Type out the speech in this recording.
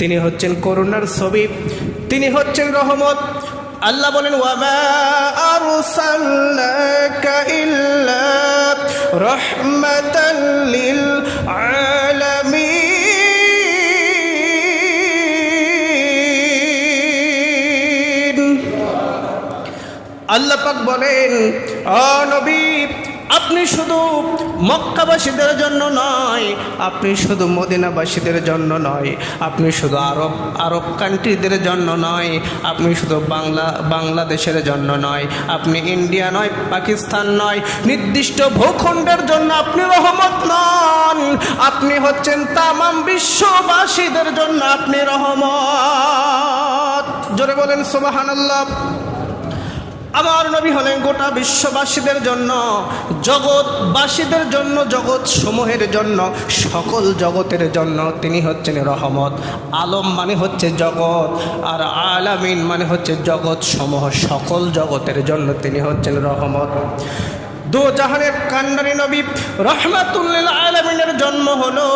তিনি হচ্ছেন করুণার ছবি, তিনি হচ্ছেন রহমত। আল্লাহ বলেন ওয়ামা আরসালনাকা ইল্লা রাহমাতাল লিল আলামিন। আল্লাহ পাক বলেন ও নবী, আপনি শুধু মক্কাবাসীদের জন্য নয়, আপনি শুধু মদিনাবাসীদের জন্য নয়, আপনি শুধু আরব কান্ট্রিদের জন্য নয়, আপনি শুধু বাংলাদেশের জন্য নয়, আপনি ইন্ডিয়া নয়, পাকিস্তান নয়, নির্দিষ্ট ভূখণ্ডের জন্য আপনি রহমত নন, আপনি হচ্ছেন তামাম বিশ্ববাসীদের জন্য আপনি রহমত। জোরে বলেন সুবহানাল্লাহ। আমার নবী হলেন গোটা বিশ্ববাসীদের জন্য, জগৎবাসীদের জন্য, জগৎ সমূহের জন্য, সকল জগতের জন্য তিনি হচ্ছেন রহমত। আলম মানে হচ্ছে জগৎ, আর আলামিন মানে হচ্ছে জগৎ সমূহ, সকল জগতের জন্য তিনি হচ্ছেন রহমত। দো জাহানের কান্ডারি নবী রহমাতুল লিল আলামিনের জন্ম হলো